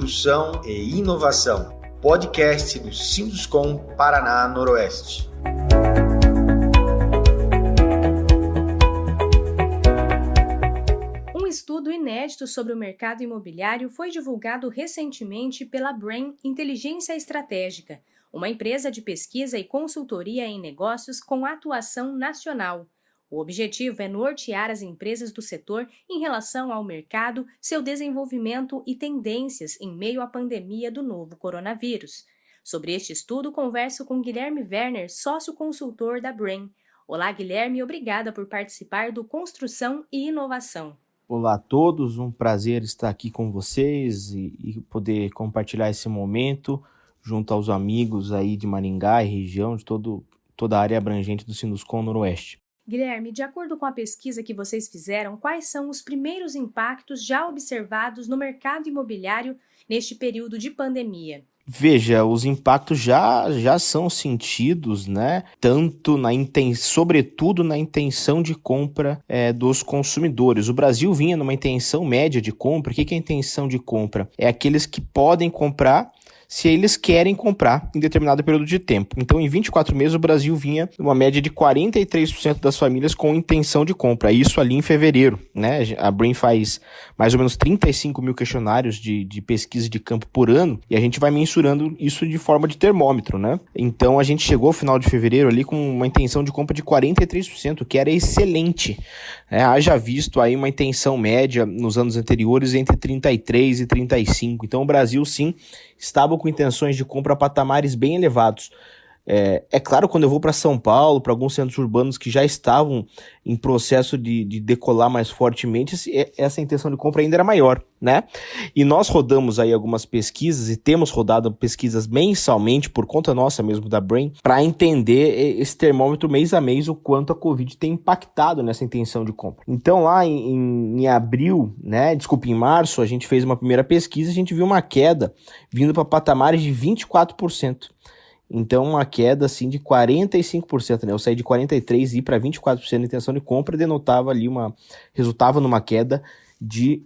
construção e inovação. Podcast do Sinduscom Paraná Noroeste. Um estudo inédito sobre o mercado imobiliário foi divulgado recentemente pela Brain Inteligência Estratégica, uma empresa de pesquisa e consultoria em negócios com atuação nacional. O objetivo é nortear as empresas do setor em relação ao mercado, seu desenvolvimento e tendências em meio à pandemia do novo coronavírus. Sobre este estudo, converso com Guilherme Werner, sócio-consultor da Brain. Olá, Guilherme, obrigada por participar do Construção e Inovação. Olá a todos, um prazer estar aqui com vocês e poder compartilhar esse momento junto aos amigos aí de Maringá e região, de toda a área abrangente do Sinduscom Noroeste. Guilherme, de acordo com a pesquisa que vocês fizeram, quais são os primeiros impactos já observados no mercado imobiliário neste período de pandemia? Veja, os impactos já são sentidos, né? Sobretudo na intenção de compra dos consumidores. O Brasil vinha numa intenção média de compra. O que é a intenção de compra? É aqueles que podem comprar se eles querem comprar em determinado período de tempo. Então, em 24 meses, o Brasil vinha numa média de 43% das famílias com intenção de compra. Isso ali em fevereiro, né? A Brain faz mais ou menos 35 mil questionários de pesquisa de campo por ano e a gente vai mensurando isso de forma de termômetro, né? Então, a gente chegou ao final de fevereiro ali com uma intenção de compra de 43%, que era excelente. Haja visto aí uma intenção média nos anos anteriores entre 33% e 35%. Então, o Brasil, sim, estava com intenções de compra a patamares bem elevados. É claro, quando eu vou para São Paulo, para alguns centros urbanos que já estavam em processo de decolar mais fortemente, essa intenção de compra ainda era maior, né? E nós rodamos aí algumas pesquisas e temos rodado pesquisas mensalmente por conta nossa mesmo da Brain para entender esse termômetro mês a mês o quanto a Covid tem impactado nessa intenção de compra. Então lá em abril, né? Desculpa, em março, a gente fez uma primeira pesquisa e a gente viu uma queda vindo para patamares de 24%. Então, uma queda assim de 45%, né? Eu saí de 43% e ir para 24% de intenção de compra, resultava numa queda de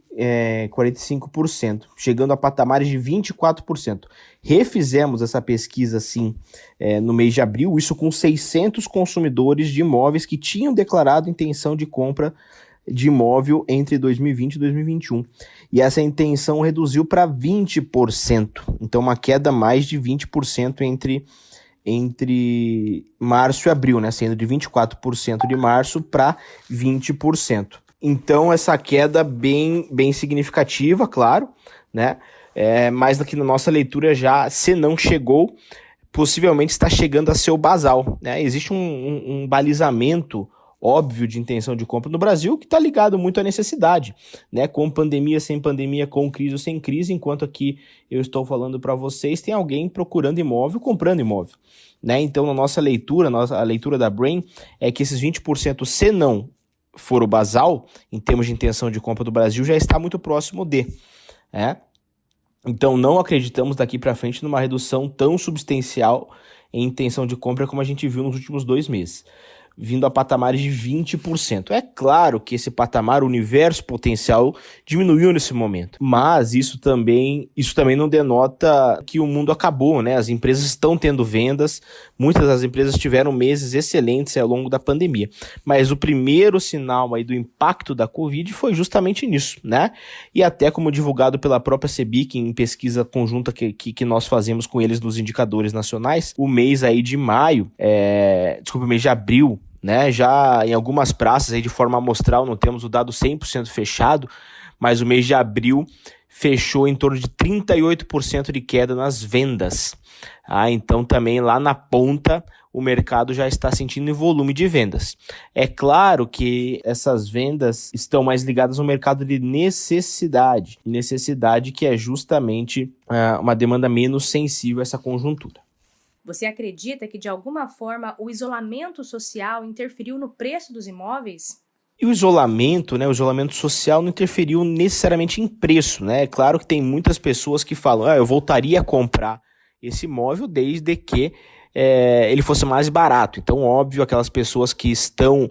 45%, chegando a patamares de 24%. Refizemos essa pesquisa, assim, no mês de abril, isso com 600 consumidores de imóveis que tinham declarado intenção de compra de imóvel entre 2020 e 2021. E essa intenção reduziu para 20%. Então, uma queda mais de 20% entre março e abril, né? Sendo de 24% de março para 20%. Então, essa queda bem significativa, claro, né? Mas aqui na nossa leitura já, se não chegou, possivelmente está chegando a ser o basal, né? Existe um balizamento óbvio de intenção de compra no Brasil, que está ligado muito à necessidade, né? Com pandemia, sem pandemia, com crise ou sem crise, enquanto aqui eu estou falando para vocês, tem alguém procurando imóvel, comprando imóvel, né? Então, na nossa leitura, a leitura da Brain é que esses 20%, se não for o basal, em termos de intenção de compra do Brasil, já está muito próximo né? Então, não acreditamos daqui para frente numa redução tão substancial em intenção de compra como a gente viu nos últimos 2 meses. Vindo a patamares de 20%. É claro que esse patamar, o universo potencial, diminuiu nesse momento. Mas isso também não denota que o mundo acabou, né? As empresas estão tendo vendas, muitas das empresas tiveram meses excelentes ao longo da pandemia. Mas o primeiro sinal aí do impacto da Covid foi justamente nisso, né? E até como divulgado pela própria Sebic em pesquisa conjunta que nós fazemos com eles nos indicadores nacionais, o mês aí de o mês de abril, né, já em algumas praças aí de forma amostral, não temos o dado 100% fechado, mas o mês de abril fechou em torno de 38% de queda nas vendas. Então também lá na ponta o mercado já está sentindo em volume de vendas. É claro que essas vendas estão mais ligadas ao mercado de necessidade que é justamente uma demanda menos sensível a essa conjuntura. Você acredita que, de alguma forma, o isolamento social interferiu no preço dos imóveis? E o isolamento, né? O isolamento social não interferiu necessariamente em preço, né? É claro que tem muitas pessoas que falam, eu voltaria a comprar esse imóvel desde que ele fosse mais barato. Então, óbvio, aquelas pessoas que estão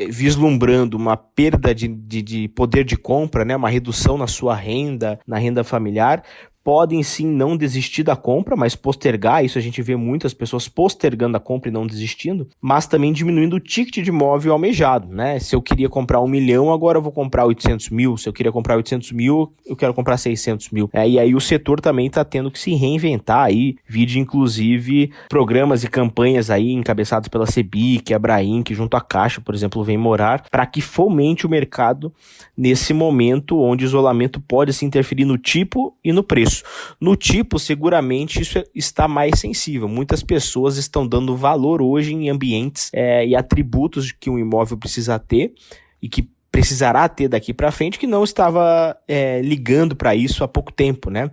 vislumbrando uma perda de poder de compra, né, uma redução na sua renda, na renda familiar, podem sim não desistir da compra, mas postergar. Isso a gente vê muitas pessoas postergando a compra e não desistindo, mas também diminuindo o ticket de imóvel almejado, né? Se eu queria comprar 1 milhão, agora eu vou comprar 800 mil. Se eu queria comprar 800 mil, eu quero comprar 600 mil. E aí o setor também está tendo que se reinventar aí, vide inclusive programas e campanhas aí encabeçados pela Sebic, a Abraim, que junto à Caixa, por exemplo, vem morar, para que fomente o mercado nesse momento onde o isolamento pode se interferir no tipo e no preço. No tipo, seguramente isso está mais sensível. Muitas pessoas estão dando valor hoje em ambientes e atributos que um imóvel precisa ter e que precisará ter daqui para frente, que não estava ligando para isso há pouco tempo, né?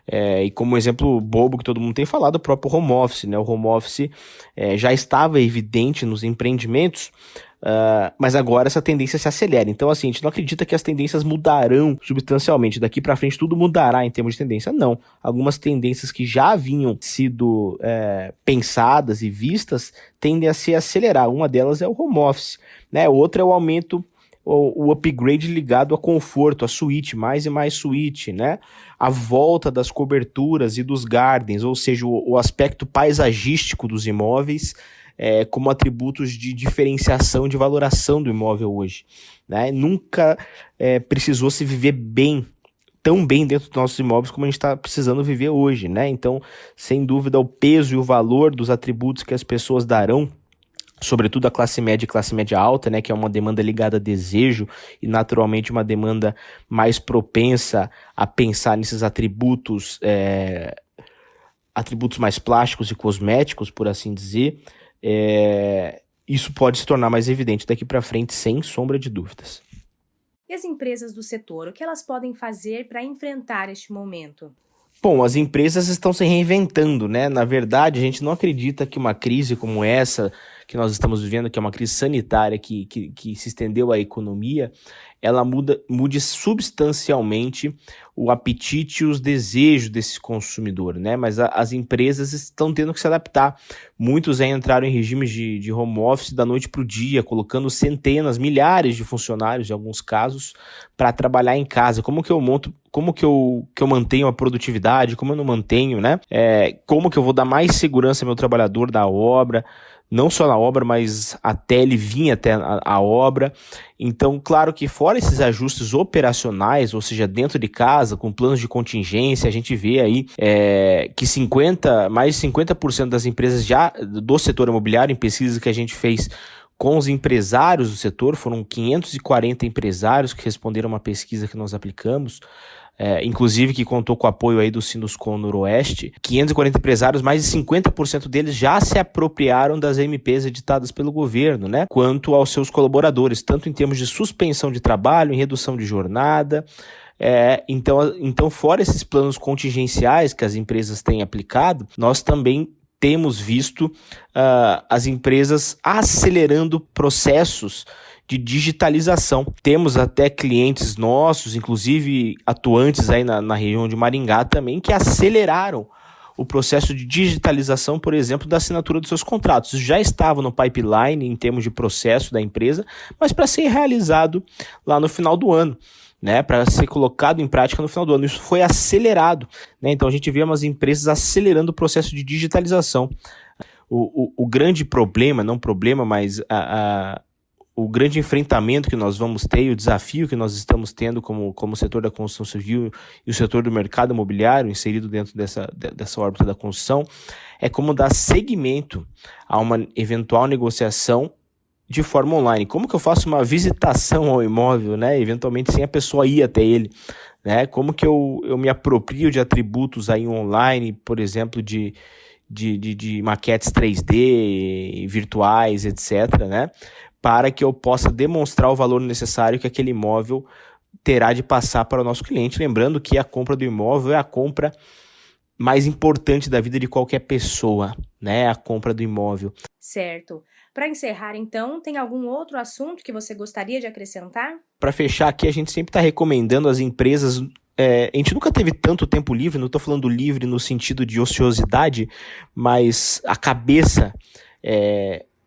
E como exemplo bobo que todo mundo tem falado, o próprio home office, né? O home office já estava evidente nos empreendimentos, mas agora essa tendência se acelera. Então, assim, a gente não acredita que as tendências mudarão substancialmente. Daqui para frente tudo mudará em termos de tendência. Não. Algumas tendências que já haviam sido pensadas e vistas tendem a se acelerar. Uma delas é o home office, né? Outra é o aumento, o upgrade ligado a conforto, a suíte, mais e mais suíte, né? A volta das coberturas e dos gardens, ou seja, o aspecto paisagístico dos imóveis, como atributos de diferenciação, de valoração do imóvel hoje, né? Nunca precisou se viver tão bem dentro dos nossos imóveis como a gente está precisando viver hoje, né? Então, sem dúvida, o peso e o valor dos atributos que as pessoas darão, sobretudo a classe média e classe média alta, né, que é uma demanda ligada a desejo e naturalmente uma demanda mais propensa a pensar nesses atributos mais plásticos e cosméticos, por assim dizer, isso pode se tornar mais evidente daqui para frente, sem sombra de dúvidas. E as empresas do setor, o que elas podem fazer para enfrentar este momento? Bom, as empresas estão se reinventando, né? Na verdade, a gente não acredita que uma crise como essa que nós estamos vivendo, que é uma crise sanitária que se estendeu à economia, ela mude substancialmente o apetite e os desejos desse consumidor, né? Mas as empresas estão tendo que se adaptar. Muitos aí entraram em regimes de home office da noite para o dia, colocando centenas, milhares de funcionários, em alguns casos, para trabalhar em casa. Como que eu mantenho a produtividade, como eu não mantenho, né? Como que eu vou dar mais segurança ao meu trabalhador da obra, não só na obra, mas até ele vir até a obra. Então, claro que fora esses ajustes operacionais, ou seja, dentro de casa, com planos de contingência, a gente vê aí que mais de 50% das empresas já do setor imobiliário, em pesquisas que a gente fez com os empresários do setor, foram 540 empresários que responderam uma pesquisa que nós aplicamos, inclusive que contou com o apoio aí do Sinduscom Noroeste. 540 empresários, mais de 50% deles já se apropriaram das MPs editadas pelo governo, né? Quanto aos seus colaboradores, tanto em termos de suspensão de trabalho, em redução de jornada. Então, fora esses planos contingenciais que as empresas têm aplicado, nós também temos visto as empresas acelerando processos de digitalização. Temos até clientes nossos, inclusive atuantes aí na região de Maringá também, que aceleraram o processo de digitalização, por exemplo, da assinatura dos seus contratos. Isso já estava no pipeline em termos de processo da empresa, mas para ser realizado lá no final do ano, né, para ser colocado em prática no final do ano. Isso foi acelerado, né? Então a gente vê umas empresas acelerando o processo de digitalização. O grande problema, não problema, mas o grande enfrentamento que nós vamos ter e o desafio que nós estamos tendo como setor da construção civil e o setor do mercado imobiliário inserido dentro dessa órbita da construção é como dar seguimento a uma eventual negociação de forma online. Como que eu faço uma visitação ao imóvel, né? Eventualmente sem a pessoa ir até ele, né? Como que eu me aproprio de atributos aí online, por exemplo, de maquetes 3D, virtuais, etc., né? Para que eu possa demonstrar o valor necessário que aquele imóvel terá de passar para o nosso cliente. Lembrando que a compra do imóvel é a compra mais importante da vida de qualquer pessoa, né? A compra do imóvel. Certo. Para encerrar, então, tem algum outro assunto que você gostaria de acrescentar? Para fechar aqui, a gente sempre está recomendando às empresas a gente nunca teve tanto tempo livre, não estou falando livre no sentido de ociosidade, mas a cabeça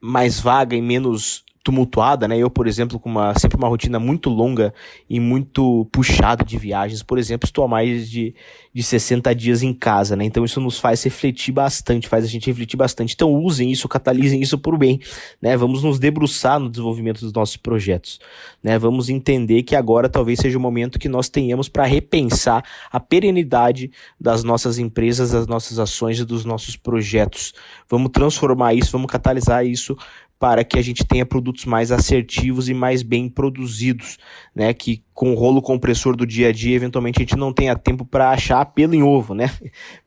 mais vaga e menos tumultuada, né? Eu, por exemplo, com sempre uma rotina muito longa e muito puxada de viagens, por exemplo, estou há mais de 60 dias em casa, né? Então isso nos faz refletir bastante, faz a gente refletir bastante. Então usem isso, catalisem isso por bem, né? Vamos nos debruçar no desenvolvimento dos nossos projetos, né? Vamos entender que agora talvez seja o momento que nós tenhamos para repensar a perenidade das nossas empresas, das nossas ações e dos nossos projetos. Vamos transformar isso, vamos catalisar isso para que a gente tenha produtos mais assertivos e mais bem produzidos, né? Que com o rolo compressor do dia a dia, eventualmente a gente não tenha tempo para achar pelo em ovo, né?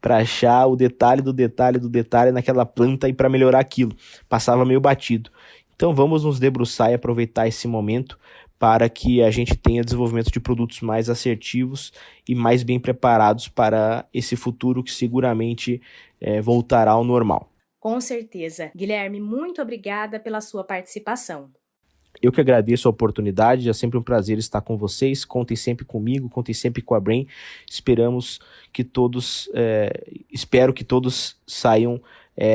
Para achar o detalhe do detalhe do detalhe naquela planta e para melhorar aquilo. Passava meio batido. Então vamos nos debruçar e aproveitar esse momento para que a gente tenha desenvolvimento de produtos mais assertivos e mais bem preparados para esse futuro que seguramente voltará ao normal. Com certeza. Guilherme, muito obrigada pela sua participação. Eu que agradeço a oportunidade, é sempre um prazer estar com vocês. Contem sempre comigo, contem sempre com a Brain. Espero que todos saiam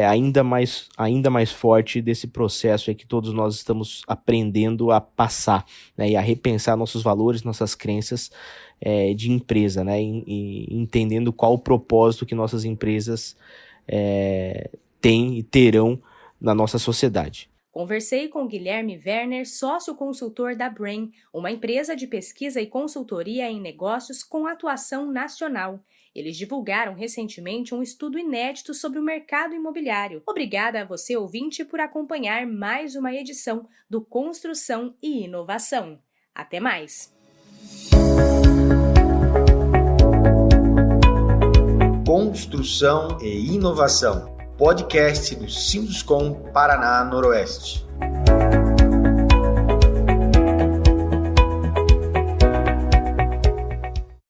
ainda mais forte desse processo que todos nós estamos aprendendo a passar, né, e a repensar nossos valores, nossas crenças de empresa, né, e entendendo qual o propósito que nossas empresas têm e terão na nossa sociedade. Conversei com Guilherme Werner, sócio consultor da Brain, uma empresa de pesquisa e consultoria em negócios com atuação nacional. Eles divulgaram recentemente um estudo inédito sobre o mercado imobiliário. Obrigada a você, ouvinte, por acompanhar mais uma edição do Construção e Inovação. Até mais! Construção e Inovação, podcast do Sinduscom Paraná Noroeste.